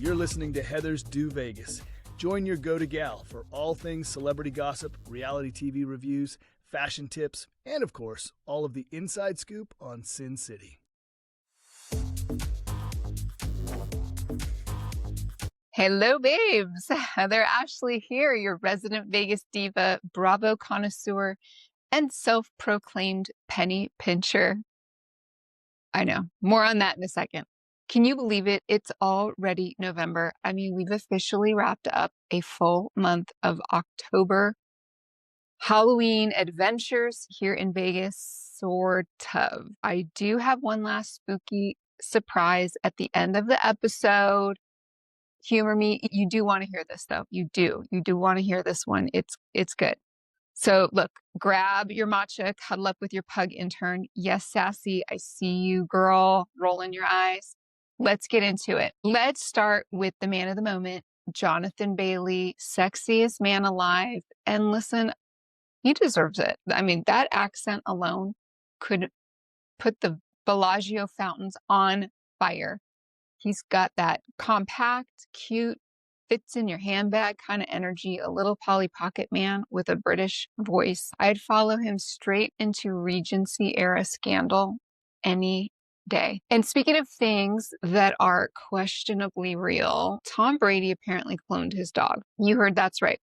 You're listening to Heather's Do Vegas. Join your go-to gal for all things celebrity gossip, reality TV reviews, fashion tips, and of course, all of the inside scoop on Sin City. Hello, babes. Heather Ashley here, your resident Vegas diva, Bravo connoisseur, and self-proclaimed penny pincher. I know. More on that in a second. Can you believe it? It's already November. I mean, we've officially wrapped up a full month of October Halloween adventures here in Vegas, sort of. I do have one last spooky surprise at the end of the episode. Humor me. You do want to hear this, though. You do want to hear this one. It's good. So look, grab your matcha, cuddle up with your pug intern. Yes, Sassy, I see you, girl, rolling your eyes. Let's get into it. Let's start with the man of the moment, Jonathan Bailey, sexiest man alive. And listen, he deserves it. I mean, that accent alone could put the Bellagio fountains on fire. He's got that compact, cute, fits in your handbag kind of energy, a little Polly Pocket man with a British voice. I'd follow him straight into Regency era scandal any day. And speaking of things that are questionably real, Tom Brady apparently cloned his dog. You heard that's right.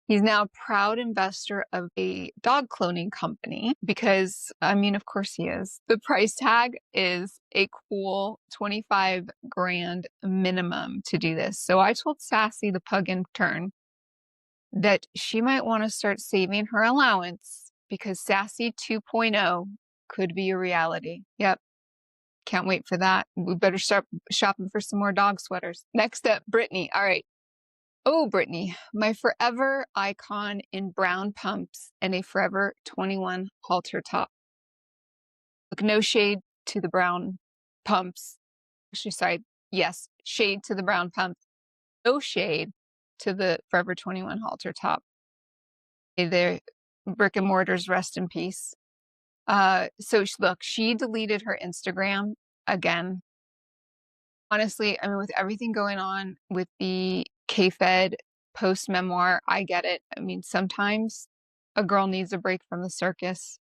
He's now a proud investor of a dog cloning company because, I mean, of course he is. The price tag is a cool 25 grand minimum to do this. So I told Sassy, the pug intern, that she might want to start saving her allowance because Sassy 2.0 could be a reality. Yep. Can't wait for that. We better start shopping for some more dog sweaters. Next up, Britney. All right. Oh, Britney, my forever icon in brown pumps and a Forever 21 halter top. Look, no shade to the brown pumps. Actually, sorry. Yes, shade to the brown pumps. No shade to the Forever 21 halter top. Their brick and mortars rest in peace. So look, she deleted her Instagram again. Honestly, I mean, with everything going on with the K-Fed post-memoir, I get it. I mean, sometimes a girl needs a break from the circus,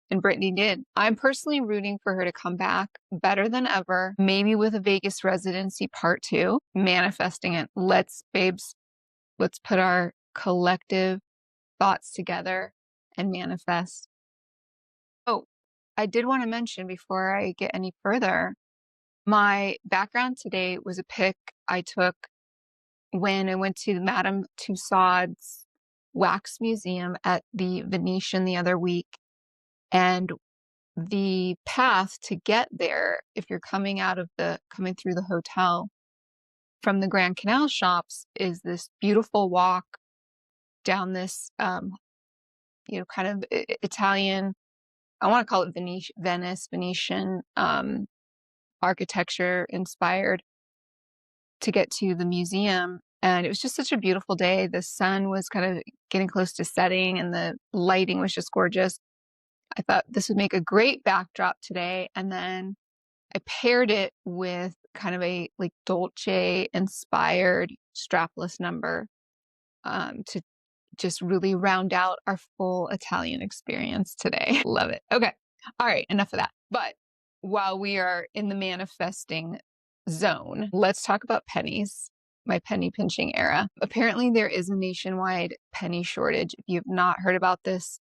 and Britney did. I'm personally rooting for her to come back better than ever, maybe with a Vegas residency part 2, manifesting it. Let's put our collective thoughts together and manifest. Oh, I did want to mention before I get any further, my background today was a pic I took when I went to Madame Tussauds Wax Museum at the Venetian the other week. And the path to get there, if you're coming through the hotel from the Grand Canal shops, is this beautiful walk down this, kind of Italian, I want to call it Venetian, architecture inspired to get to the museum. And it was just such a beautiful day. The sun was kind of getting close to setting and the lighting was just gorgeous. I thought this would make a great backdrop today. And then I paired it with kind of a like Dolce inspired strapless number to just really round out our full Italian experience today. Love it. Okay. All right. Enough of that. But while we are in the manifesting zone, let's talk about pennies, my penny pinching era. Apparently there is a nationwide penny shortage. If you've not heard about this,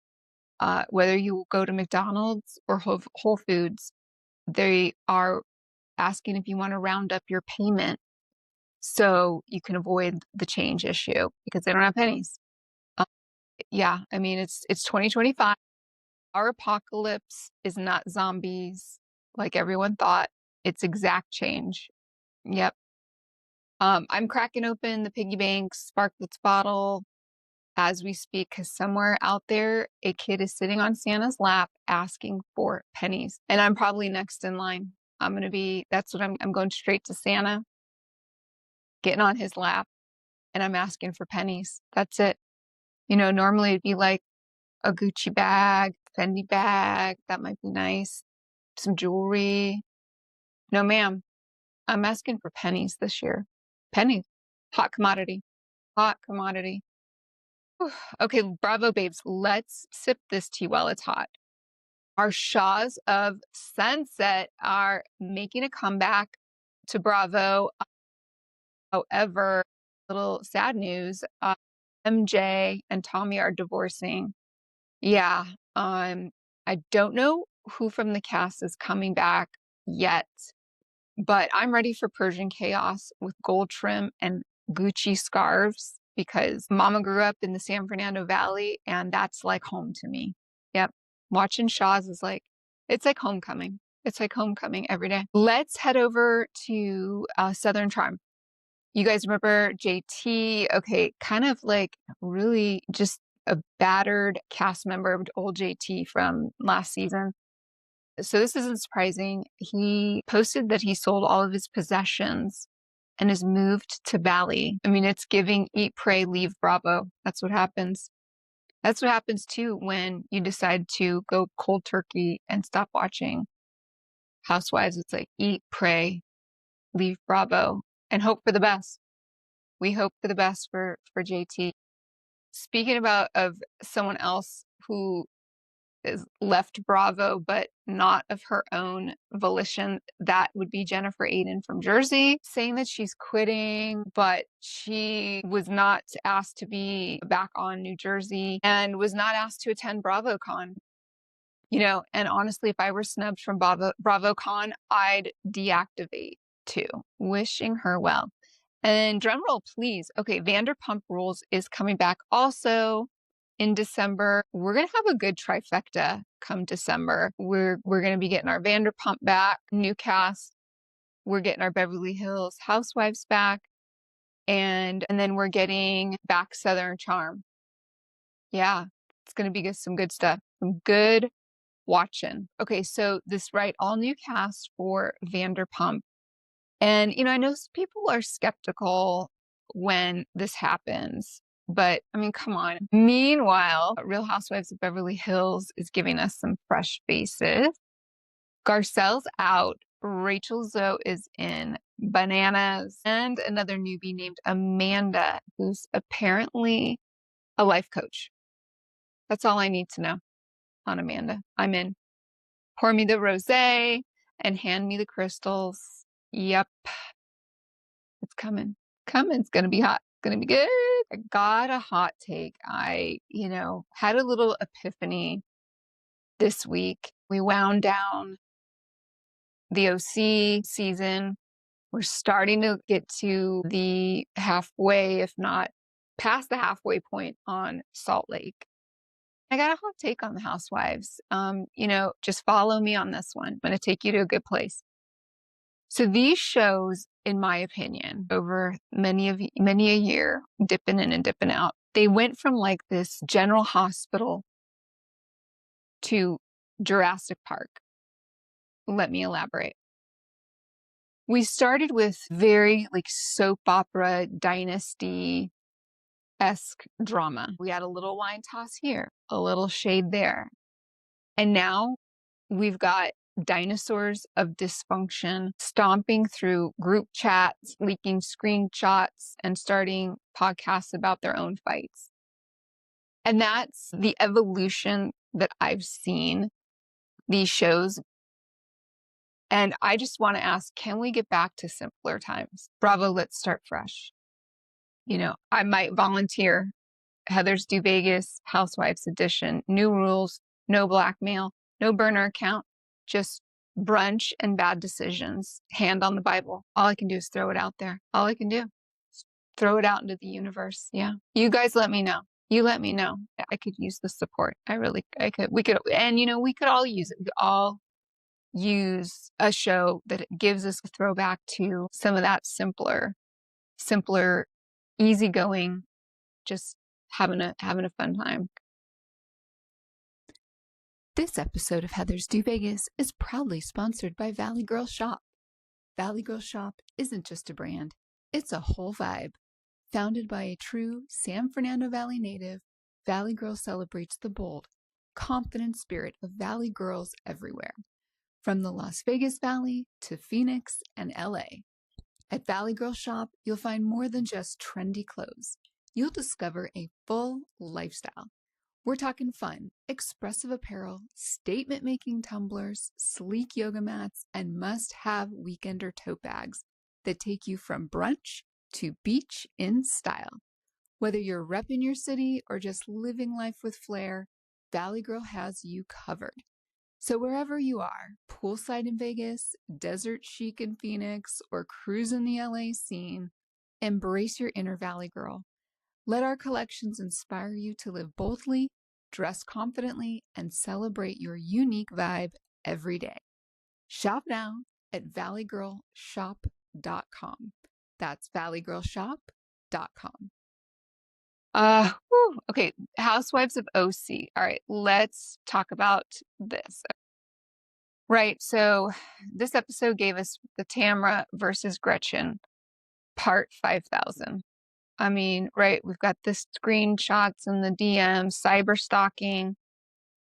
whether you go to McDonald's or Whole Foods, they are asking if you want to round up your payment so you can avoid the change issue because they don't have pennies. Yeah, I mean, it's 2025. Our apocalypse is not zombies like everyone thought. It's exact change. Yep. I'm cracking open the piggy bank Sparklets bottle as we speak because somewhere out there, a kid is sitting on Santa's lap asking for pennies. And I'm probably next in line. I'm going straight to Santa, getting on his lap, and I'm asking for pennies. That's it. You know, normally it'd be like a Gucci bag, Fendi bag. That might be nice. Some jewelry. No, ma'am. I'm asking for pennies this year. Penny, hot commodity, hot commodity. Whew. Okay, Bravo babes, let's sip this tea while it's hot. Our Shahs of Sunset are making a comeback to Bravo. However, little sad news, MJ and Tommy are divorcing. Yeah, I don't know who from the cast is coming back yet, but I'm ready for Persian chaos with gold trim and Gucci scarves because Mama grew up in the San Fernando Valley and that's like home to me. Yep. Watching Shahs is like, it's like homecoming. It's like homecoming every day. Let's head over to Southern Charm. You guys remember JT? Okay, kind of like really just a battered cast member of old JT from last season. So this isn't surprising. He posted that he sold all of his possessions and has moved to Bali. I mean, it's giving eat, pray, leave Bravo. That's what happens. That's what happens too when you decide to go cold turkey and stop watching Housewives. It's like eat, pray, leave Bravo, and hope for the best. We hope for the best for JT. Speaking of someone else who is left Bravo, but not of her own volition, that would be Jennifer Aiden from Jersey, saying that she's quitting, but she was not asked to be back on New Jersey and was not asked to attend BravoCon. You know, and honestly, if I were snubbed from BravoCon, I'd deactivate too. Wishing her well. And drumroll, please. Okay, Vanderpump Rules is coming back also in December. We're gonna have a good trifecta come December. We're gonna be getting our Vanderpump back, new cast. We're getting our Beverly Hills Housewives back, and then we're getting back Southern Charm. Yeah, it's gonna be some good stuff. Some good watching. Okay, so all new cast for Vanderpump. And, you know, I know people are skeptical when this happens, but I mean, come on. Meanwhile, Real Housewives of Beverly Hills is giving us some fresh faces. Garcelle's out. Rachel Zoe is in. Bananas. And another newbie named Amanda, who's apparently a life coach. That's all I need to know on Amanda. I'm in. Pour me the rosé and hand me the crystals. Yep. It's coming. It's going to be hot. It's going to be good. I got a hot take. I, had a little epiphany this week. We wound down the OC season. We're starting to get to the halfway, if not past the halfway point on Salt Lake. I got a hot take on the Housewives. Just follow me on this one. I'm going to take you to a good place. So these shows, in my opinion, over many a year, dipping in and dipping out, they went from like this general hospital to Jurassic Park. Let me elaborate. We started with very like soap opera dynasty-esque drama. We had a little wine toss here, a little shade there. And now we've got dinosaurs of dysfunction stomping through group chats, leaking screenshots, and starting podcasts about their own fights. And that's the evolution that I've seen these shows. And I just want to ask, can we get back to simpler times? Bravo, let's start fresh. I might volunteer. Heather's Do Vegas, Housewives Edition, new rules, no blackmail, no burner account, just brunch and bad decisions. Hand on the Bible. All I can do is throw it out there. All I can do is throw it out into the universe. Yeah. You guys let me know. You let me know. I could use the support. I could. We could, and we could all use it. We could all use a show that gives us a throwback to some of that simpler, easygoing, just having a fun time. This episode of Heather's Do Vegas is proudly sponsored by Valley Girl Shop. Valley Girl Shop isn't just a brand, it's a whole vibe. Founded by a true San Fernando Valley native, Valley Girl celebrates the bold, confident spirit of Valley girls everywhere. From the Las Vegas Valley to Phoenix and LA. At Valley Girl Shop, you'll find more than just trendy clothes. You'll discover a full lifestyle. We're talking fun, expressive apparel, statement-making tumblers, sleek yoga mats, and must-have weekender tote bags that take you from brunch to beach in style. Whether you're repping your city or just living life with flair, Valley Girl has you covered. So wherever you are, poolside in Vegas, desert chic in Phoenix, or cruising the LA scene, embrace your inner Valley Girl. Let our collections inspire you to live boldly, dress confidently, and celebrate your unique vibe every day. Shop now at valleygirlshop.com. That's valleygirlshop.com. Okay, Housewives of OC. All right, let's talk about this. Right, so this episode gave us the Tamra versus Gretchen, part 5,000. I mean, right, we've got the screenshots and the DMs, cyber stalking.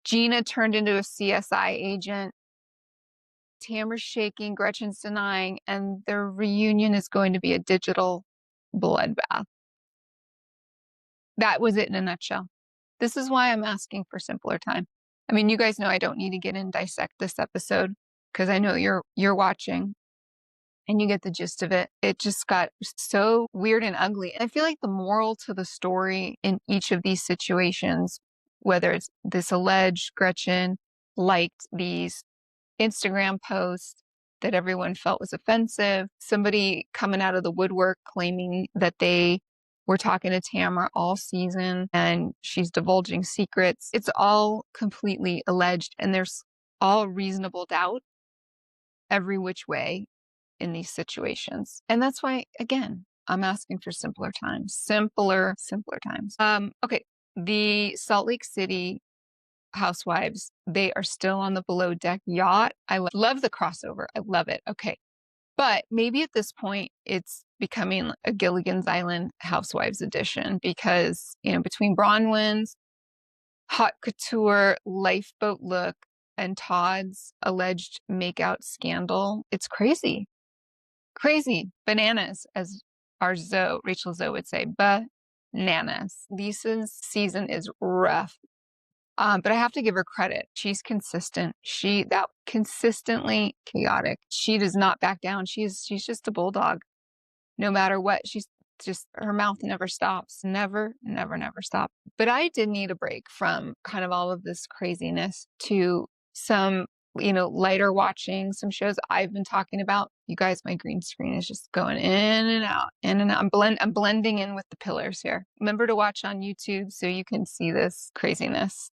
Gina turned into a CSI agent. Tamra's shaking, Gretchen's denying, and their reunion is going to be a digital bloodbath. That was it in a nutshell. This is why I'm asking for simpler time. I mean, you guys know I don't need to get in and dissect this episode because I know you're watching and you get the gist of it. It just got so weird and ugly. I feel like the moral to the story in each of these situations, whether it's this alleged Gretchen liked these Instagram posts that everyone felt was offensive, somebody coming out of the woodwork claiming that they were talking to Tamra all season and she's divulging secrets. It's all completely alleged and there's all reasonable doubt every which way in these situations. And that's why, again, I'm asking for simpler times. Simpler times. Okay. The Salt Lake City Housewives, they are still on the below deck yacht. I love the crossover. I love it. Okay. But maybe at this point, it's becoming a Gilligan's Island Housewives edition because, between Bronwyn's hot couture lifeboat look and Todd's alleged makeout scandal, it's crazy. Crazy. Bananas, as our Rachel Zoe would say. Bananas. Lisa's season is rough. But I have to give her credit. She's consistent. That consistently chaotic. She does not back down. She's just a bulldog. No matter what, she's just, her mouth never stops. Never stop. But I did need a break from kind of all of this craziness to some, lighter watching, some shows I've been talking about. You guys, my green screen is just going in and out, in and out. I'm blending in with the pillars here. Remember to watch on YouTube so you can see this craziness.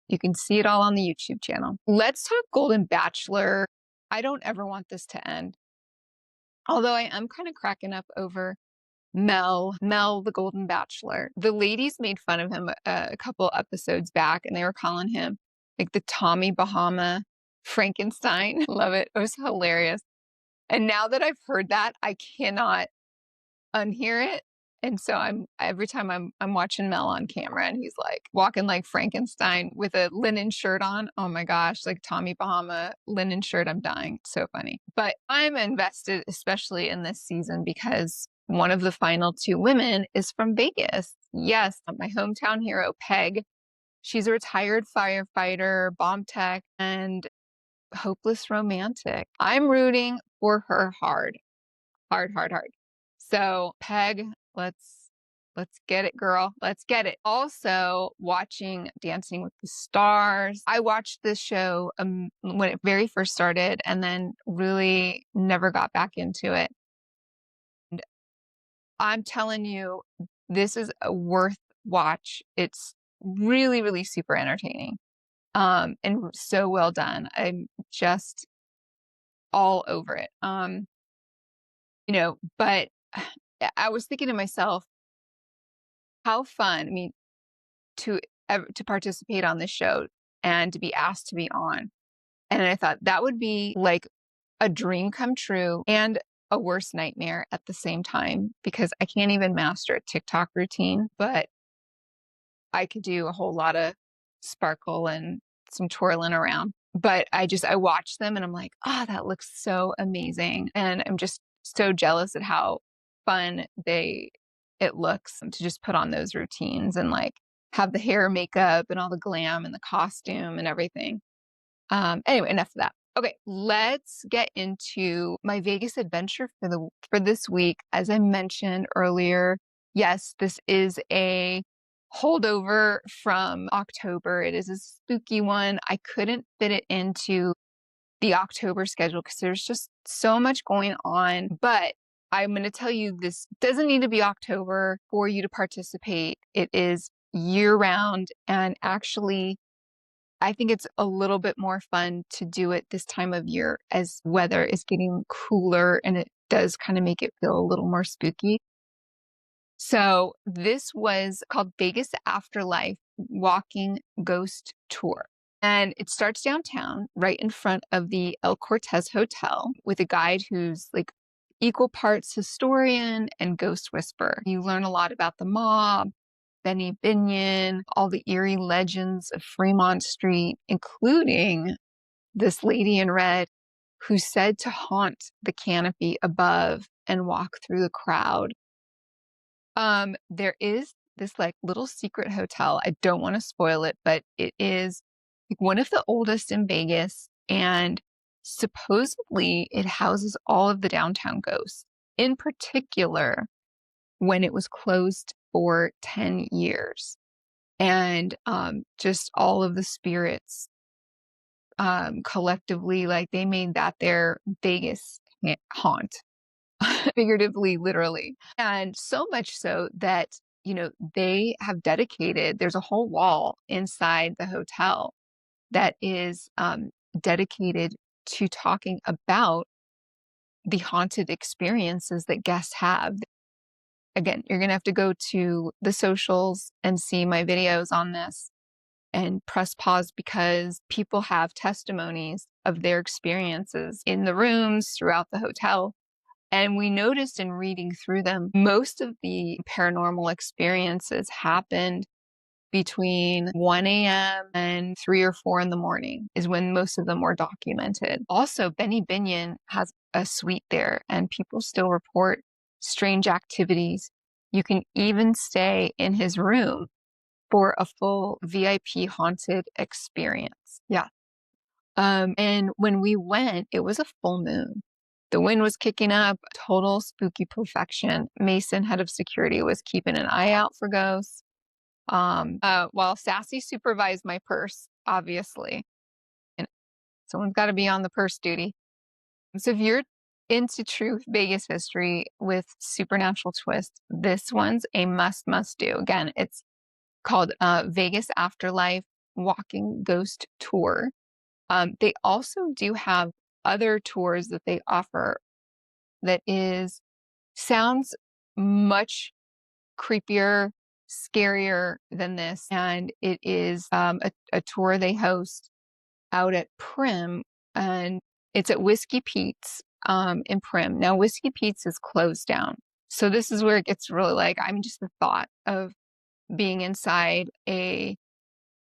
You can see it all on the YouTube channel. Let's talk Golden Bachelor. I don't ever want this to end. Although I am kind of cracking up over Mel, the Golden Bachelor. The ladies made fun of him a couple episodes back, and they were calling him like the Tommy Bahama Frankenstein. Love it. It was hilarious. And now that I've heard that, I cannot unhear it. And so every time I'm watching Mel on camera and he's like walking like Frankenstein with a linen shirt on. Oh my gosh, like Tommy Bahama linen shirt. I'm dying. It's so funny. But I'm invested, especially in this season, because one of the final two women is from Vegas. Yes, my hometown hero, Peg. She's a retired firefighter, bomb tech, and hopeless romantic. I'm rooting for her hard. So Peg, let's get it, girl. Let's get it. Also, watching Dancing with the Stars. I watched this show when it very first started and then really never got back into it. And I'm telling you, this is a worth watch. It's really, really super entertaining. And so well done. I'm just all over it. But I was thinking to myself, how fun, to participate on this show and to be asked to be on. And I thought that would be like a dream come true and a worst nightmare at the same time, because I can't even master a TikTok routine, but I could do a whole lot of sparkle and some twirling around. But I watch them and I'm like, that looks so amazing. And I'm just so jealous at how fun it looks to just put on those routines and like have the hair, makeup, and all the glam and the costume and everything. Anyway, enough of that. Okay, let's get into my Vegas adventure for this week. As I mentioned earlier, yes, this is a holdover from October. It is a spooky one. I couldn't fit it into the October schedule because there's just so much going on. But I'm going to tell you, this doesn't need to be October for you to participate. It is year round. And actually, I think it's a little bit more fun to do it this time of year as weather is getting cooler, and it does kind of make it feel a little more spooky. So this was called Vegas Afterlife Walking Ghost Tour. And it starts downtown right in front of the El Cortez Hotel with a guide who's like equal parts historian and ghost whisperer. You learn a lot about the mob, Benny Binion, all the eerie legends of Fremont Street, including this lady in red who's said to haunt the canopy above and walk through the crowd. There is this like little secret hotel. I don't want to spoil it, but it is like one of the oldest in Vegas, and supposedly it houses all of the downtown ghosts. In particular, when it was closed for 10 years. And just all of the spirits collectively, like they made that their Vegas haunt, figuratively, literally. And so much so that, they have dedicated, there's a whole wall inside the hotel that is dedicated to talking about the haunted experiences that guests have. Again, you're going to have to go to the socials and see my videos on this and press pause because people have testimonies of their experiences in the rooms throughout the hotel. And we noticed in reading through them, most of the paranormal experiences happened between 1 a.m. and 3 or 4 in the morning is when most of them were documented. Also, Benny Binion has a suite there, and people still report strange activities. You can even stay in his room for a full VIP haunted experience. Yeah. And when we went, it was a full moon. The wind was kicking up, total spooky perfection. Mason, head of security, was keeping an eye out for ghosts. While Sassy supervised my purse, obviously. And someone's got to be on the purse duty. So if you're into true Vegas history with supernatural twists, this one's a must do. Again, it's called Vegas Afterlife Walking Ghost Tour. They also do have other tours that they offer that sounds much creepier, scarier than this. And it is a tour they host out at Prim, and it's at Whiskey Pete's in Prim. Now, Whiskey Pete's is closed down. So this is where it gets really like, I'm just the thought of being inside a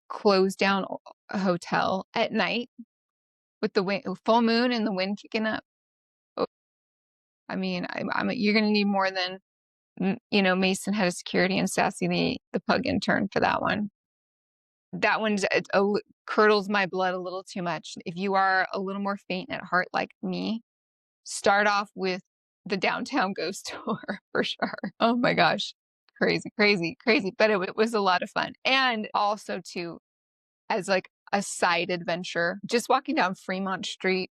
closed down hotel at night with the full moon and the wind kicking up. Oh, I mean, you're going to need more than, Mason, head of security, and Sassy, the pug intern for that one. That one curdles my blood a little too much. If you are a little more faint at heart like me, start off with the downtown ghost tour for sure. Oh my gosh. Crazy, crazy, crazy. But it was a lot of fun. And also too, as like a side adventure, just walking down Fremont Street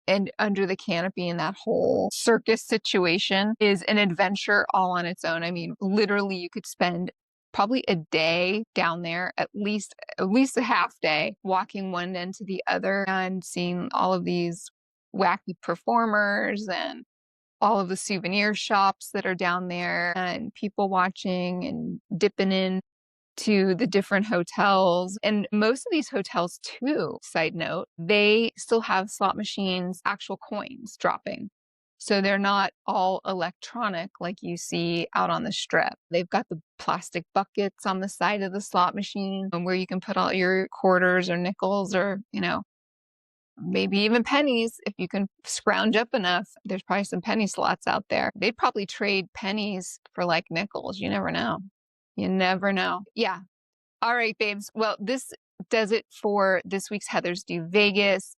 and under the canopy in that whole circus situation is an adventure all on its own. I mean, literally you could spend probably a day down there, at least a half day, walking one end to the other and seeing all of these wacky performers and all of the souvenir shops that are down there and people watching and dipping in to the different hotels. And most of these hotels too, side note, they still have slot machines, actual coins dropping. So they're not all electronic like you see out on the strip. They've got the plastic buckets on the side of the slot machine where you can put all your quarters or nickels or, maybe even pennies if you can scrounge up enough. There's probably some penny slots out there. They'd probably trade pennies for like nickels. You never know. You never know. Yeah. All right, babes. Well, this does it for this week's Heather's Do Vegas.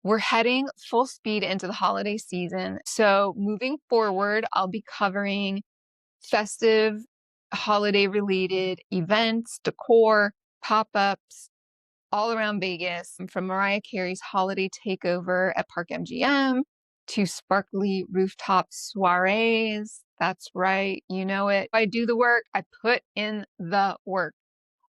We're heading full speed into the holiday season. So moving forward, I'll be covering festive, holiday-related events, decor, pop-ups, all around Vegas, from Mariah Carey's holiday takeover at Park MGM to sparkly rooftop soirees. That's right, you know it. I do the work, I put in the work.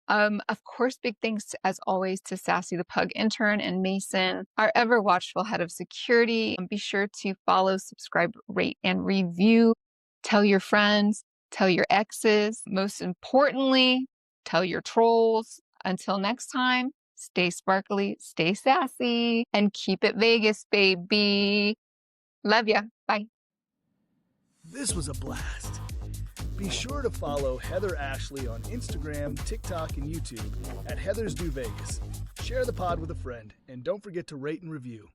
Of course, big thanks, as always, to Sassy the Pug Intern and Mason, our ever watchful head of security. Be sure to follow, subscribe, rate, and review. Tell your friends, tell your exes. Most importantly, tell your trolls. Until next time, stay sparkly, stay sassy, and keep it Vegas, baby. Love ya. Bye. This was a blast. Be sure to follow Heather Ashley on Instagram, TikTok, and YouTube at Heather's Do Vegas. Share the pod with a friend, and don't forget to rate and review.